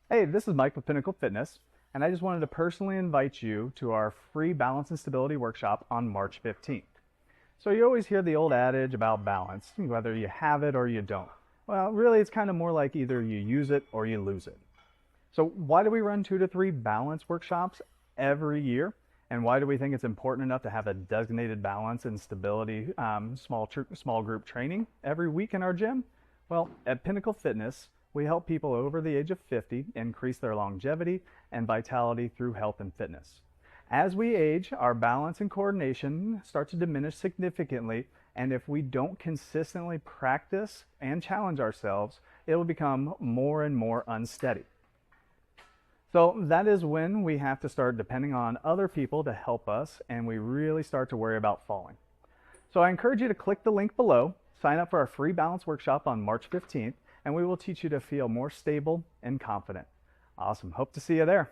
Hey, this is Mike with Pinnacle Fitness, and I just wanted to personally invite you to our free balance and stability workshop on March 15th. So you always hear the old adage about balance, whether you have it or you don't. Well, really, it's kind of more like either you use it or you lose it. So why do we run 2 to 3 balance workshops every year? And why do we think it's important enough to have a designated balance and stability small group training every week in our gym? Well, at Pinnacle Fitness, we help people over the age of 50 increase their longevity and vitality through health and fitness. As we age, our balance and coordination start to diminish significantly, and if we don't consistently practice and challenge ourselves, it will become more and more unsteady. So that is when we have to start depending on other people to help us, and we really start to worry about falling. So I encourage you to click the link below, sign up for our free balance workshop on March 15th, and we will teach you to feel more stable and confident. Awesome. Hope to see you there.